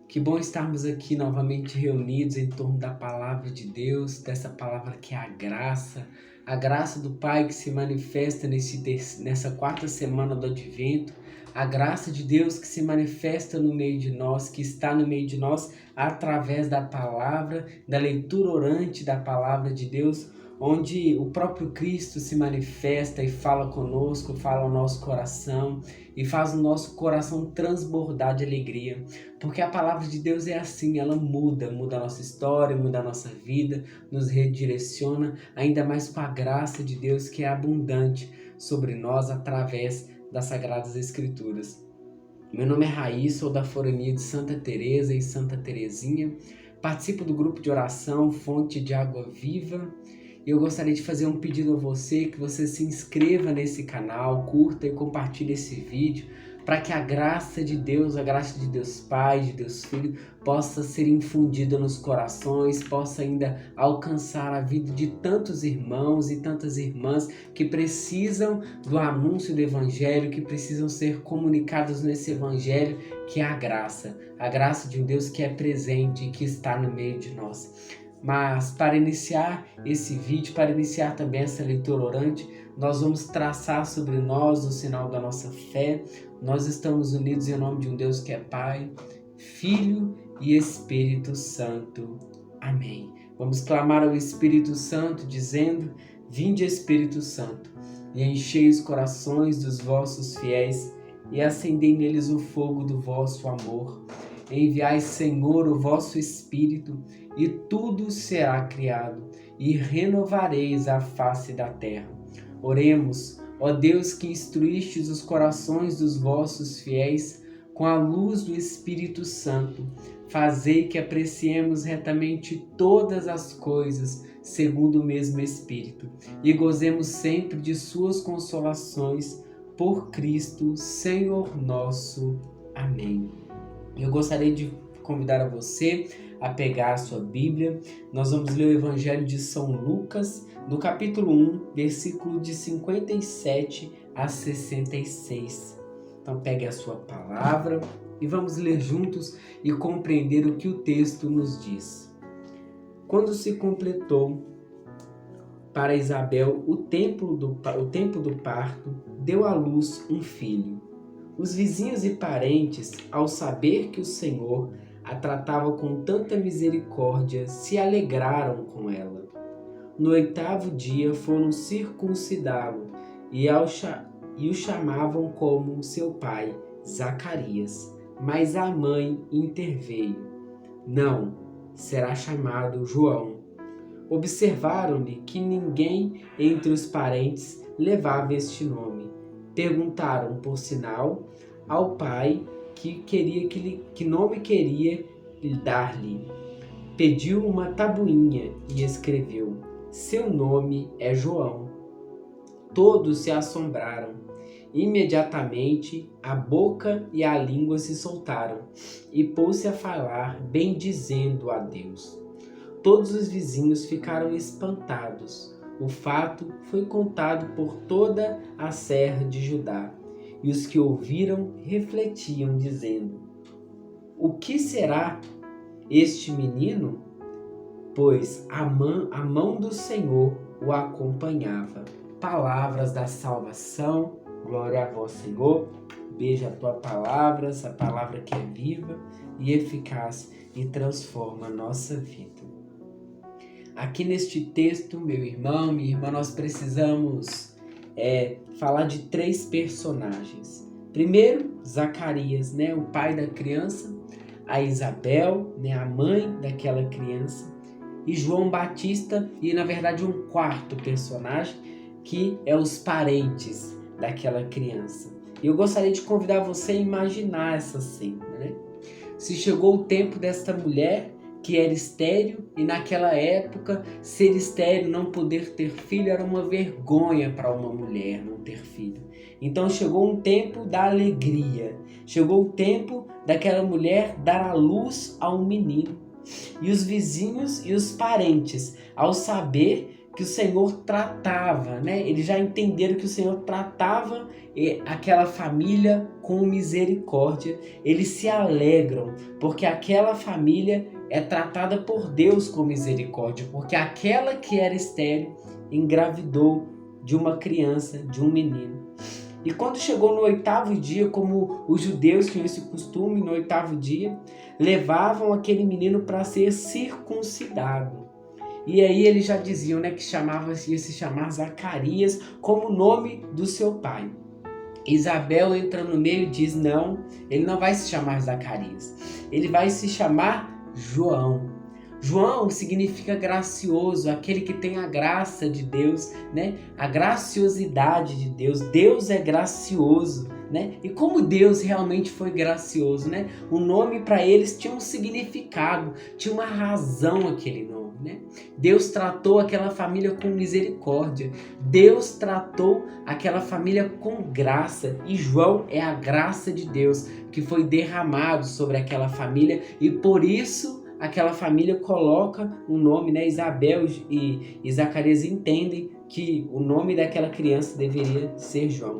Que bom estarmos aqui novamente reunidos em torno da palavra de Deus, dessa palavra que é a graça do Pai que se manifesta nessa quarta semana do Advento, a graça de Deus que se manifesta no meio de nós, que está no meio de nós através da palavra, da leitura orante da palavra de Deus, onde o próprio Cristo se manifesta e fala conosco, fala ao nosso coração e faz o nosso coração transbordar de alegria. Porque a palavra de Deus é assim, ela muda a nossa história, muda a nossa vida, nos redireciona, ainda mais com a graça de Deus que é abundante sobre nós através das Sagradas Escrituras. Meu nome é Raí, sou da Forania de Santa Teresa e Santa Terezinha, participo do grupo de oração Fonte de Água Viva. Eu gostaria de fazer um pedido a você, que você se inscreva nesse canal, curta e compartilhe esse vídeo, para que a graça de Deus Pai, de Deus Filho, possa ser infundida nos corações, possa ainda alcançar a vida de tantos irmãos e tantas irmãs que precisam do anúncio do Evangelho, que precisam ser comunicados nesse Evangelho, que é a graça de um Deus que é presente e que está no meio de nós. Mas para iniciar esse vídeo, para iniciar também essa leitura orante, nós vamos traçar sobre nós o sinal da nossa fé. Nós estamos unidos em nome de um Deus que é Pai, Filho e Espírito Santo. Amém. Vamos clamar ao Espírito Santo dizendo: Vinde, Espírito Santo, e enchei os corações dos vossos fiéis e acendei neles o fogo do vosso amor. Enviai, Senhor, o vosso Espírito, e tudo será criado, e renovareis a face da terra. Oremos, ó Deus, que instruístes os corações dos vossos fiéis com a luz do Espírito Santo. Fazei que apreciemos retamente todas as coisas segundo o mesmo Espírito, e gozemos sempre de suas consolações, por Cristo, Senhor nosso. Amém. Eu gostaria de convidar a você a pegar a sua Bíblia. Nós vamos ler o Evangelho de São Lucas, no capítulo 1, versículo de 57 a 66. Então pegue a sua palavra e vamos ler juntos e compreender o que o texto nos diz. Quando se completou para Isabel o tempo do parto, deu à luz um filho. Os vizinhos e parentes, ao saber que o Senhor a tratava com tanta misericórdia, se alegraram com ela. No 8º dia foram circuncidá-lo e o chamavam como seu pai, Zacarias. Mas a mãe interveio: Não, será chamado João. Observaram-lhe que ninguém entre os parentes levava este nome. Perguntaram, por sinal, ao pai que nome queria dar-lhe. Pediu uma tabuinha e escreveu: Seu nome é João. Todos se assombraram. Imediatamente a boca e a língua se soltaram e pôs-se a falar, bendizendo a Deus. Todos os vizinhos ficaram espantados. O fato foi contado por toda a serra de Judá, e os que ouviram refletiam, dizendo: O que será este menino? Pois a mão do Senhor o acompanhava. Palavras da salvação, glória a vós, Senhor. Beija a tua palavra, essa palavra que é viva e eficaz e transforma a nossa vida. Aqui neste texto, meu irmão, minha irmã, nós precisamos falar de 3 personagens. Primeiro, Zacarias, o pai da criança, a Isabel, a mãe daquela criança, e João Batista, e na verdade um 4º personagem, que é os parentes daquela criança. E eu gostaria de convidar você a imaginar essa cena, Se chegou o tempo desta mulher que era estéril, e naquela época ser estéril, não poder ter filho, era uma vergonha para uma mulher não ter filho. Então chegou um tempo da alegria, chegou o tempo daquela mulher dar à luz a um menino. E os vizinhos e os parentes, ao saber que o Senhor tratava, né? Eles já entenderam que o Senhor tratava aquela família com misericórdia. Eles se alegram, porque aquela família é tratada por Deus com misericórdia, porque aquela que era estéril engravidou de uma criança, de um menino. E quando chegou no 8º dia, como os judeus tinham esse costume, no 8º dia, levavam aquele menino para ser circuncidado. E aí eles já diziam, né, que ia se chamar Zacarias como o nome do seu pai. Isabel entra no meio e diz, não, ele não vai se chamar Zacarias, ele vai se chamar João. João significa gracioso, aquele que tem a graça de Deus, né? A graciosidade de Deus. Deus é gracioso, né? E como Deus realmente foi gracioso, né? O nome para eles tinha um significado, tinha uma razão aquele nome, né? Deus tratou aquela família com misericórdia. Deus tratou aquela família com graça. E João é a graça de Deus que foi derramado sobre aquela família e por isso aquela família coloca o nome, né? Isabel e Zacarias entendem que o nome daquela criança deveria ser João.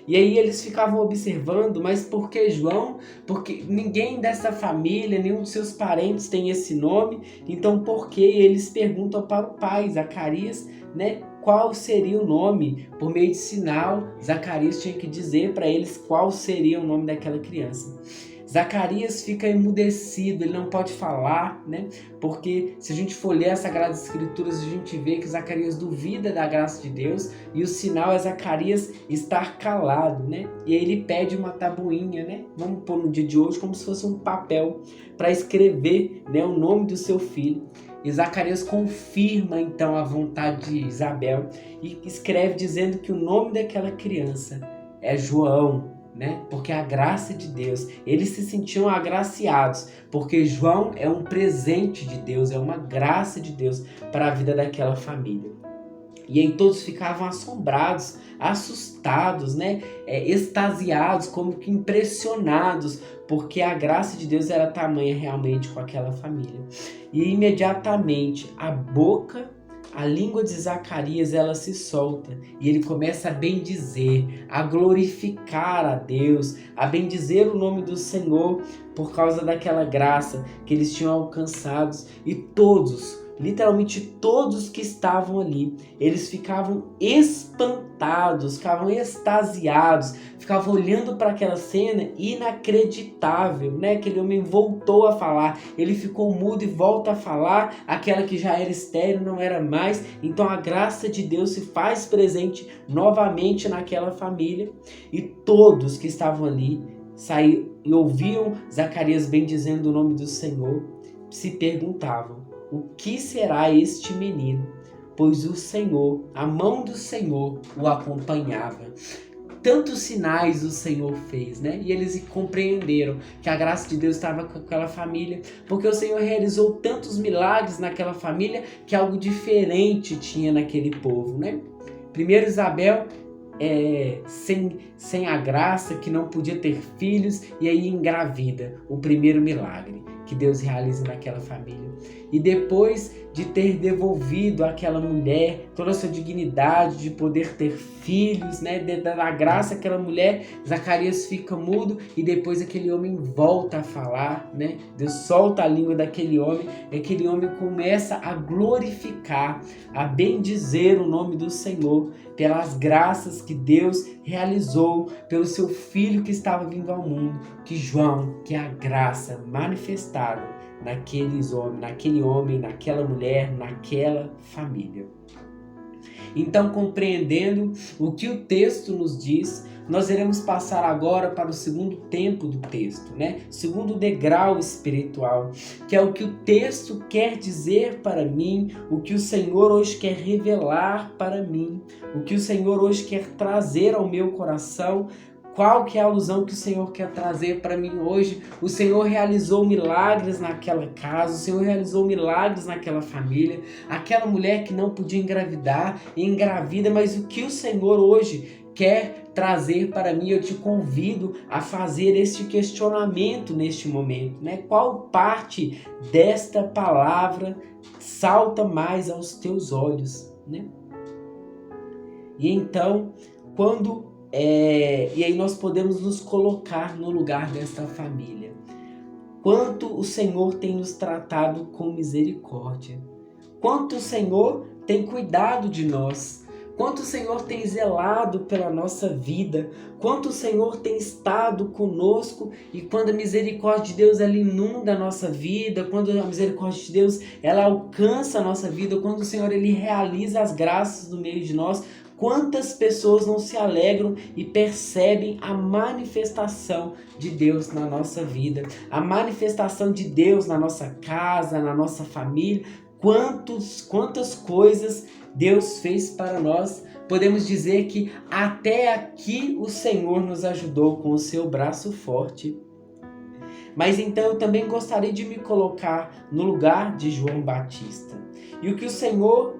E aí eles ficavam observando, mas por que João? Porque ninguém dessa família, nenhum dos seus parentes tem esse nome, então por que? Eles perguntam para o pai, Zacarias, né? Qual seria o nome? Por meio de sinal, Zacarias tinha que dizer para eles qual seria o nome daquela criança. Zacarias fica emudecido, ele não pode falar, né? Porque se a gente for ler as Sagradas Escrituras, a gente vê que Zacarias duvida da graça de Deus e o sinal é Zacarias estar calado, né? E aí ele pede uma tabuinha, né? Vamos pôr no dia de hoje como se fosse um papel para escrever, né, o nome do seu filho. E Zacarias confirma então a vontade de Isabel e escreve dizendo que o nome daquela criança é João, né? Porque a graça de Deus, eles se sentiam agraciados, porque João é um presente de Deus, é uma graça de Deus para a vida daquela família. E aí todos ficavam assombrados, assustados, né? Extasiados, como que impressionados, porque a graça de Deus era tamanha realmente com aquela família. E imediatamente a língua de Zacarias, ela se solta e ele começa a bendizer, a glorificar a Deus, a bendizer o nome do Senhor por causa daquela graça que eles tinham alcançado. E todos, literalmente todos que estavam ali, eles ficavam espantados, ficavam extasiados, ficavam olhando para aquela cena inacreditável, né? Aquele homem voltou a falar, ele ficou mudo e volta a falar, aquela que já era estéril não era mais, então a graça de Deus se faz presente novamente naquela família e todos que estavam ali saíram e ouviam Zacarias bendizendo o nome do Senhor, se perguntavam: o que será este menino? Pois o Senhor, a mão do Senhor o acompanhava. Tantos sinais o Senhor fez, né? E eles compreenderam que a graça de Deus estava com aquela família, porque o Senhor realizou tantos milagres naquela família que algo diferente tinha naquele povo, né? Primeiro Isabel, sem a graça, que não podia ter filhos, e aí engravida, o primeiro milagre que Deus realiza naquela família. E depois de ter devolvido àquela mulher toda a sua dignidade de poder ter filhos, né, da graça àquela mulher, Zacarias fica mudo e depois aquele homem volta a falar, né? Deus solta a língua daquele homem e aquele homem começa a glorificar, a bendizer o nome do Senhor pelas graças que Deus realizou pelo seu filho que estava vindo ao mundo, que João, que é a graça manifestada naquele homem, naquela mulher, naquela família. Então, compreendendo o que o texto nos diz, nós iremos passar agora para o segundo tempo do texto, né? Segundo degrau espiritual, que é o que o texto quer dizer para mim, o que o Senhor hoje quer revelar para mim, o que o Senhor hoje quer trazer ao meu coração. Qual que é a alusão que o Senhor quer trazer para mim hoje? O Senhor realizou milagres naquela casa, o Senhor realizou milagres naquela família, aquela mulher que não podia engravidar, engravida, mas o que o Senhor hoje quer trazer para mim? Eu te convido a fazer este questionamento neste momento, né? Qual parte desta palavra salta mais aos teus olhos? né? E então, e aí nós podemos nos colocar no lugar desta família. Quanto o Senhor tem nos tratado com misericórdia. Quanto o Senhor tem cuidado de nós. Quanto o Senhor tem zelado pela nossa vida. Quanto o Senhor tem estado conosco. E quando a misericórdia de Deus ela inunda a nossa vida. Quando a misericórdia de Deus ela alcança a nossa vida. Quando o Senhor ele realiza as graças no meio de nós. Quantas pessoas não se alegram e percebem a manifestação de Deus na nossa vida, a manifestação de Deus na nossa casa, na nossa família, quantas coisas Deus fez para nós. Podemos dizer que até aqui o Senhor nos ajudou com o seu braço forte. Mas então eu também gostaria de me colocar no lugar de João Batista. E o que o Senhor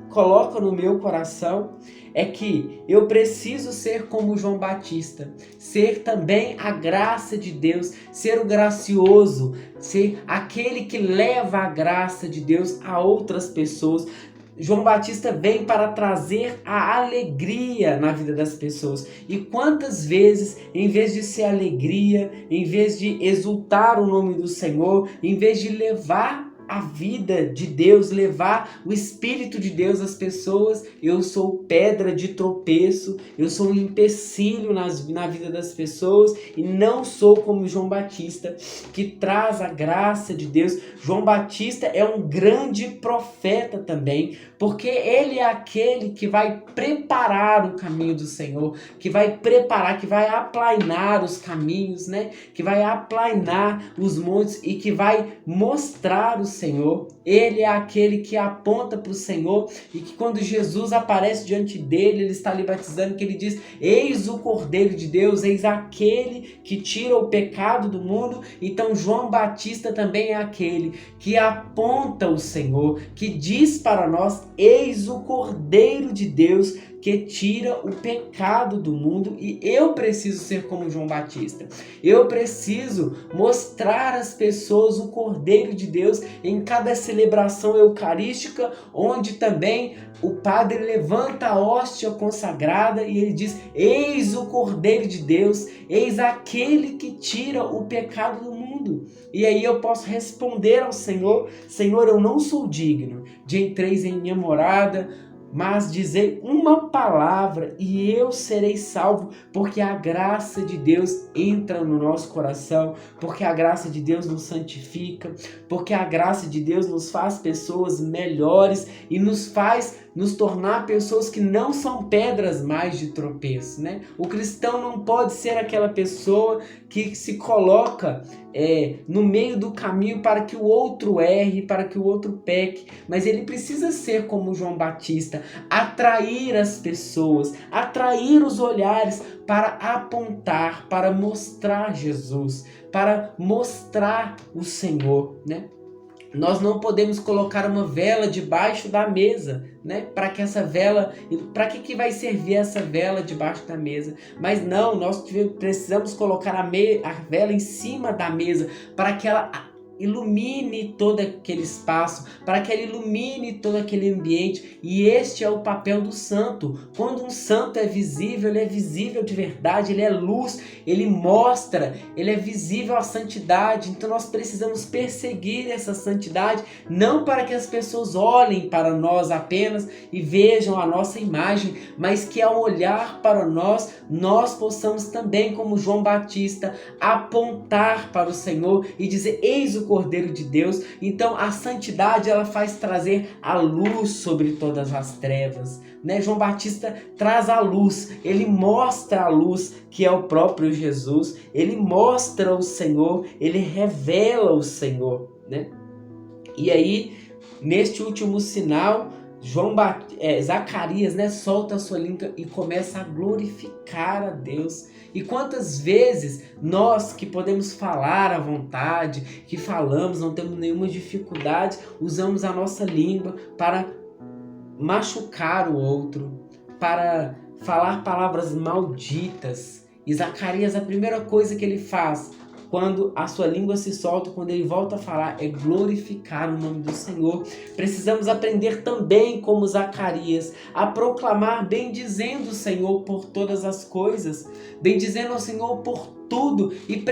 coloca no meu coração é que eu preciso ser como João Batista, ser também a graça de Deus, ser o gracioso, ser aquele que leva a graça de Deus a outras pessoas. João Batista vem para trazer a alegria na vida das pessoas. E quantas vezes, em vez de ser alegria, em vez de exultar o nome do Senhor, em vez de levar a vida de Deus, levar o Espírito de Deus às pessoas, eu sou pedra de tropeço, eu sou um empecilho na vida das pessoas e não sou como João Batista, que traz a graça de Deus. João Batista é um grande profeta também, porque ele é aquele que vai preparar o caminho do Senhor, que vai preparar, que vai aplainar os caminhos, né? Que vai aplainar os montes e que vai mostrar o Senhor. Ele é aquele que aponta para o Senhor e que quando Jesus aparece diante dele, ele está ali batizando, que ele diz: eis o Cordeiro de Deus, eis aquele que tira o pecado do mundo. Então João Batista também é aquele que aponta o Senhor, que diz para nós: eis o Cordeiro de Deus que tira o pecado do mundo. E eu preciso ser como João Batista. Eu preciso mostrar às pessoas o Cordeiro de Deus em cada celebração eucarística, onde também o padre levanta a hóstia consagrada e ele diz: eis o Cordeiro de Deus, eis aquele que tira o pecado do mundo. E aí eu posso responder ao Senhor: Senhor, eu não sou digno de entreis em minha morada, mas dizei uma palavra e eu serei salvo, porque a graça de Deus entra no nosso coração, porque a graça de Deus nos santifica, porque a graça de Deus nos faz pessoas melhores e nos faz nos tornar pessoas que não são pedras mais de tropeço, né? O cristão não pode ser aquela pessoa que se coloca no meio do caminho para que o outro erre, para que o outro peque, mas ele precisa ser como João Batista, atrair as pessoas, atrair os olhares para apontar, para mostrar Jesus, para mostrar o Senhor, né? Nós não podemos colocar uma vela debaixo da mesa, né? Para que essa vela, para que vai servir essa vela debaixo da mesa? Mas não, nós precisamos colocar a vela em cima da mesa para que ela ilumine todo aquele espaço, para que ele ilumine todo aquele ambiente. E este é o papel do santo. Quando um santo é visível, ele é visível de verdade, ele é luz, ele mostra, ele é visível a santidade. Então nós precisamos perseguir essa santidade, não para que as pessoas olhem para nós apenas e vejam a nossa imagem, mas que ao olhar para nós, nós possamos também, como João Batista, apontar para o Senhor e dizer: eis o Cordeiro de Deus. Então a santidade ela faz trazer a luz sobre todas as trevas, né? João Batista traz a luz, ele mostra a luz que é o próprio Jesus, ele mostra o Senhor, ele revela o Senhor, né? E aí, neste último sinal, Zacarias, né, solta a sua língua e começa a glorificar a Deus. E quantas vezes nós que podemos falar à vontade, que falamos, não temos nenhuma dificuldade, usamos a nossa língua para machucar o outro, para falar palavras malditas. E Zacarias, a primeira coisa que ele faz quando a sua língua se solta, quando ele volta a falar, é glorificar o nome do Senhor. Precisamos aprender também, como Zacarias, a proclamar bendizendo o Senhor por todas as coisas, bendizendo ao Senhor por tudo, e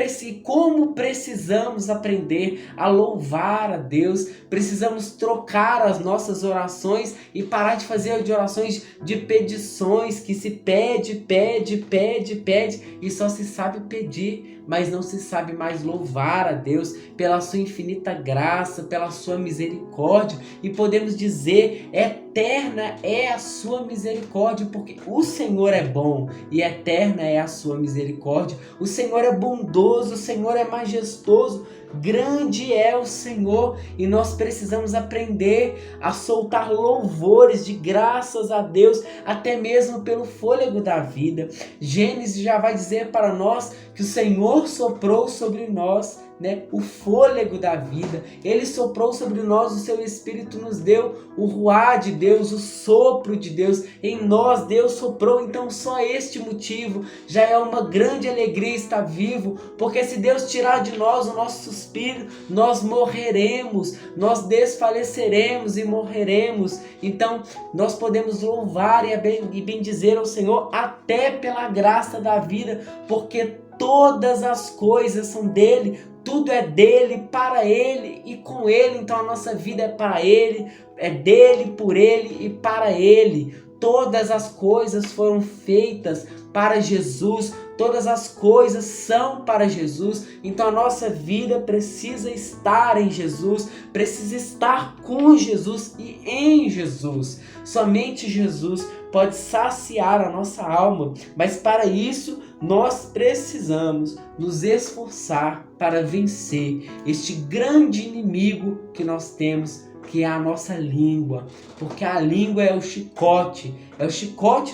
como precisamos aprender a louvar a Deus. Precisamos trocar as nossas orações e parar de fazer de orações de petições, que se pede, pede, pede, pede e só se sabe pedir, mas não se sabe mais louvar a Deus pela sua infinita graça, pela sua misericórdia. E podemos dizer, eterna é a sua misericórdia, porque o Senhor é bom e eterna é a sua misericórdia. O Senhor é bondoso, o Senhor é majestoso, grande é o Senhor, e nós precisamos aprender a soltar louvores de graças a Deus, até mesmo pelo fôlego da vida. Gênesis já vai dizer para nós que o Senhor soprou sobre nós, o fôlego da vida. Ele soprou sobre nós o seu Espírito, nos deu o ruá de Deus, o sopro de Deus. Em nós Deus soprou. Então só este motivo já é uma grande alegria estar vivo, porque se Deus tirar de nós o nosso suspiro, nós morreremos, nós desfaleceremos e morreremos. Então nós podemos louvar e bendizer ao Senhor até pela graça da vida, porque todas as coisas são dele, tudo é dele, para ele e com ele. Então a nossa vida é para ele, é dele, por ele e para ele. Todas as coisas foram feitas para Jesus, todas as coisas são para Jesus. Então a nossa vida precisa estar em Jesus, precisa estar com Jesus e em Jesus. Somente Jesus pode saciar a nossa alma, mas para isso nós precisamos nos esforçar para vencer este grande inimigo que nós temos, que é a nossa língua, porque a língua é o chicote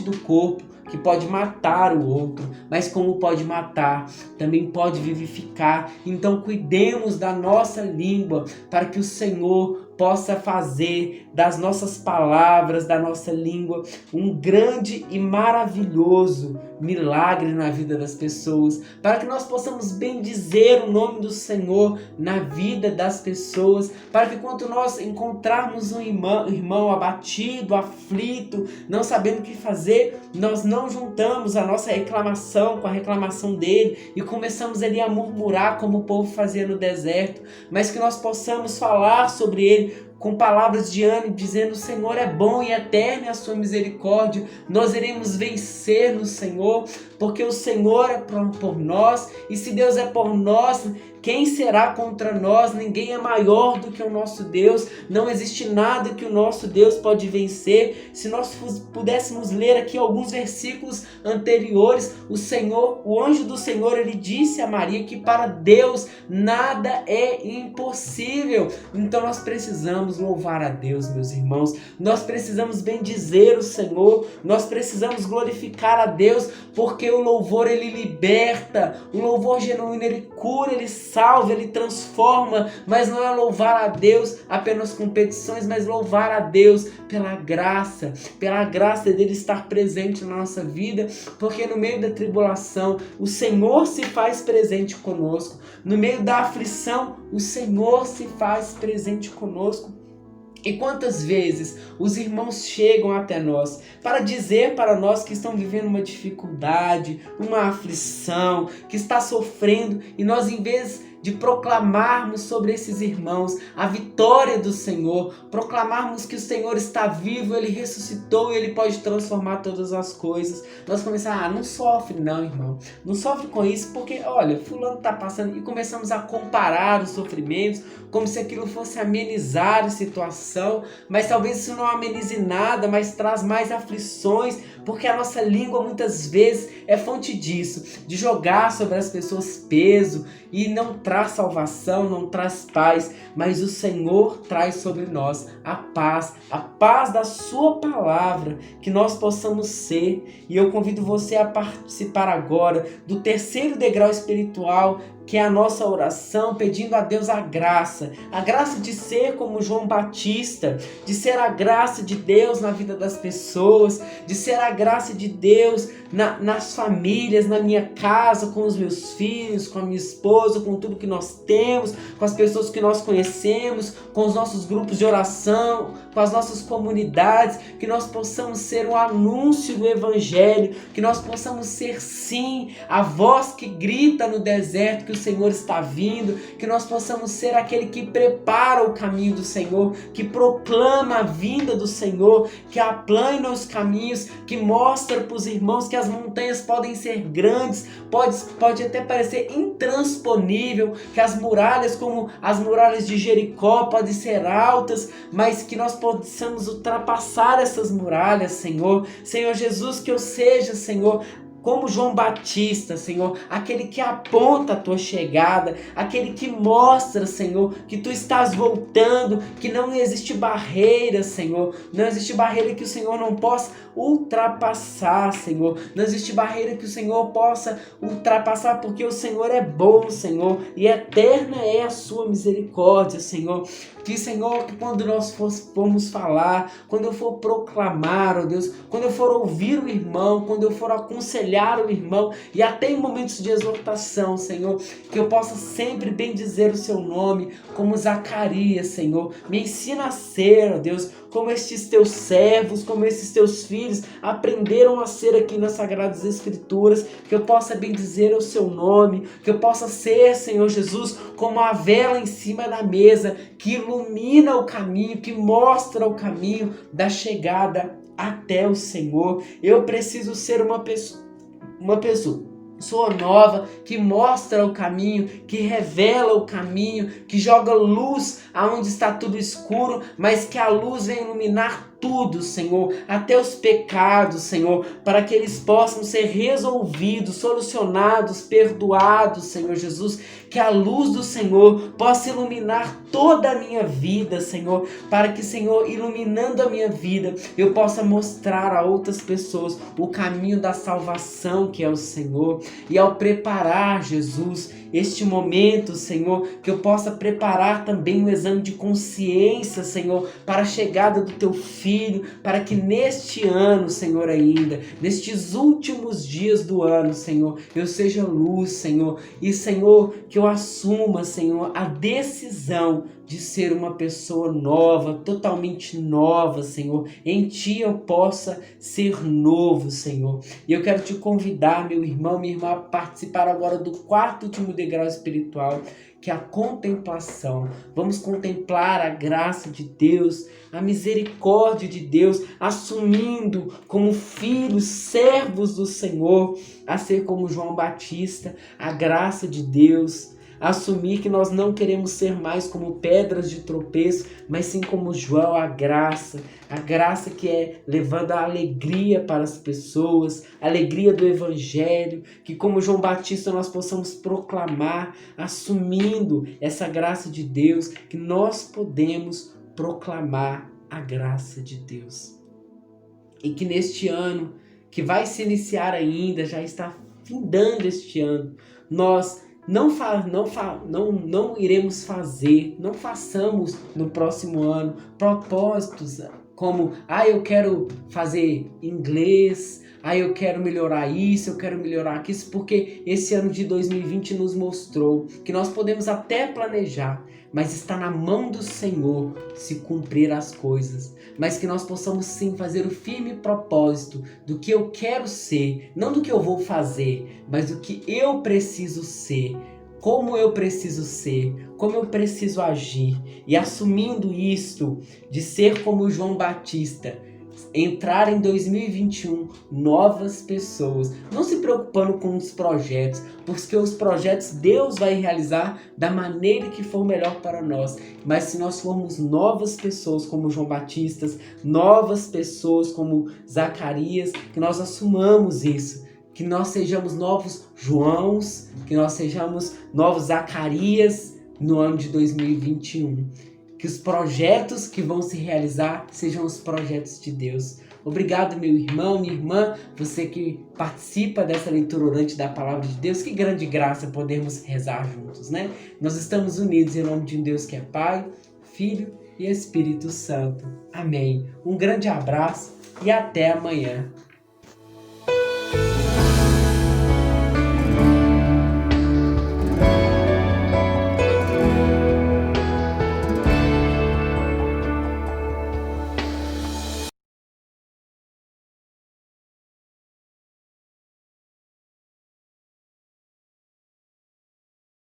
do corpo, que pode matar o outro, mas como pode matar, também pode vivificar. Então cuidemos da nossa língua, para que o Senhor possa fazer das nossas palavras, da nossa língua, um grande e maravilhoso milagre na vida das pessoas, para que nós possamos bendizer o nome do Senhor na vida das pessoas, para que quando nós encontrarmos um irmão abatido, aflito, não sabendo o que fazer, nós não juntamos a nossa reclamação com a reclamação dele e começamos ali a murmurar como o povo fazia no deserto, mas que nós possamos falar sobre ele com palavras de ânimo, dizendo: o Senhor é bom e eterna é a sua misericórdia. Nós iremos vencer no Senhor, porque o Senhor é por nós, e se Deus é por nós, quem será contra nós? Ninguém é maior do que o nosso Deus. Não existe nada que o nosso Deus pode vencer. Se nós pudéssemos ler aqui alguns versículos anteriores, o anjo do Senhor, ele disse a Maria que para Deus nada é impossível. Então nós precisamos louvar a Deus, meus irmãos. Nós precisamos bendizer o Senhor. Nós precisamos glorificar a Deus, porque o louvor ele liberta. O louvor genuíno ele cura, ele salva, ele transforma, mas não é louvar a Deus apenas com petições, mas louvar a Deus pela graça dele estar presente na nossa vida, porque no meio da tribulação o Senhor se faz presente conosco, no meio da aflição o Senhor se faz presente conosco. E quantas vezes os irmãos chegam até nós para dizer para nós que estão vivendo uma dificuldade, uma aflição, que está sofrendo, e nós, em vez de proclamarmos sobre esses irmãos a vitória do Senhor, proclamarmos que o Senhor está vivo, ele ressuscitou e ele pode transformar todas as coisas, nós começamos, não sofre não, irmão, não sofre com isso, porque olha, fulano está passando, e começamos a comparar os sofrimentos, como se aquilo fosse amenizar a situação, mas talvez isso não amenize nada, mas traz mais aflições, porque a nossa língua muitas vezes é fonte disso, de jogar sobre as pessoas peso, e não traz salvação, não traz paz, mas o Senhor traz sobre nós a paz da sua palavra, que nós possamos ser. E eu convido você a participar agora do terceiro degrau espiritual, que é a nossa oração, pedindo a Deus a graça de ser como João Batista, de ser a graça de Deus na vida das pessoas, de ser a graça de Deus nas famílias, na minha casa, com os meus filhos, com a minha esposa, com tudo que nós temos, com as pessoas que nós conhecemos, com os nossos grupos de oração, com as nossas comunidades, que nós possamos ser um anúncio do Evangelho, que nós possamos ser sim a voz que grita no deserto que o Senhor está vindo, que nós possamos ser aquele que prepara o caminho do Senhor, que proclama a vinda do Senhor, que aplana os caminhos, que mostra para os irmãos que as montanhas podem ser grandes, pode até parecer intransponível, que as muralhas, como as muralhas de Jericó, podem ser altas, mas que nós possamos ultrapassar essas muralhas, Senhor. Senhor Jesus, que eu seja, Senhor, como João Batista, Senhor, aquele que aponta a tua chegada, aquele que mostra, Senhor, que tu estás voltando, que não existe barreira, Senhor, não existe barreira que o Senhor não possa ultrapassar, Senhor, não existe barreira que o Senhor possa ultrapassar, porque o Senhor é bom, Senhor, e eterna é a sua misericórdia, Senhor. Que, Senhor, que quando nós formos falar, quando eu for proclamar, ó Deus, quando eu for ouvir o irmão, quando eu for aconselhar o irmão, e até em momentos de exortação, Senhor, que eu possa sempre bendizer o seu nome, como Zacarias, Senhor. Me ensina a ser, ó Deus, como estes teus servos, como esses teus filhos aprenderam a ser aqui nas Sagradas Escrituras, que eu possa bendizer o seu nome, que eu possa ser, Senhor Jesus, como a vela em cima da mesa, que ilumina o caminho, que mostra o caminho da chegada até o Senhor. Eu preciso ser uma pessoa nova, que mostra o caminho, que revela o caminho, que joga luz aonde está tudo escuro, mas que a luz vem iluminar tudo, Senhor, até os pecados, Senhor, para que eles possam ser resolvidos, solucionados, perdoados, Senhor Jesus, que a luz do Senhor possa iluminar toda a minha vida, Senhor, para que, Senhor, iluminando a minha vida, eu possa mostrar a outras pessoas o caminho da salvação que é o Senhor. E ao preparar, Jesus, este momento, Senhor, que eu possa preparar também um exame de consciência, Senhor, para a chegada do teu Filho, para que neste ano, Senhor, ainda, nestes últimos dias do ano, Senhor, eu seja luz, Senhor, e, Senhor, que eu assuma, Senhor, a decisão de ser uma pessoa nova, totalmente nova, Senhor. Em Ti eu possa ser novo, Senhor. E eu quero te convidar, meu irmão, minha irmã, a participar agora do quarto último degrau espiritual, que é a contemplação. Vamos contemplar a graça de Deus, a misericórdia de Deus, assumindo como filhos, servos do Senhor, a ser como João Batista, a graça de Deus. Assumir que nós não queremos ser mais como pedras de tropeço, mas sim como João, a graça que é levando a alegria para as pessoas, a alegria do Evangelho, que como João Batista nós possamos proclamar, assumindo essa graça de Deus, que nós podemos proclamar a graça de Deus. E que neste ano, que vai se iniciar ainda, já está findando este ano, nós não iremos fazer, não façamos no próximo ano propósitos como, eu quero fazer inglês, eu quero melhorar isso, eu quero melhorar aquilo, porque esse ano de 2020 nos mostrou que nós podemos até planejar, mas está na mão do Senhor se cumprir as coisas. Mas que nós possamos sim fazer o firme propósito do que eu quero ser, não do que eu vou fazer, mas do que eu preciso ser, como eu preciso ser, como eu preciso agir. E assumindo isto, de ser como João Batista, entrar em 2021 novas pessoas, não se preocupando com os projetos, porque os projetos Deus vai realizar da maneira que for melhor para nós, mas se nós formos novas pessoas como João Batista, novas pessoas como Zacarias, que nós assumamos isso, que nós sejamos novos Joãos, que nós sejamos novos Zacarias no ano de 2021. Que os projetos que vão se realizar sejam os projetos de Deus. Obrigado, meu irmão, minha irmã, você que participa dessa leitura orante da palavra de Deus. Que grande graça podermos rezar juntos, né? Nós estamos unidos em nome de um Deus que é Pai, Filho e Espírito Santo. Amém. Um grande abraço e até amanhã.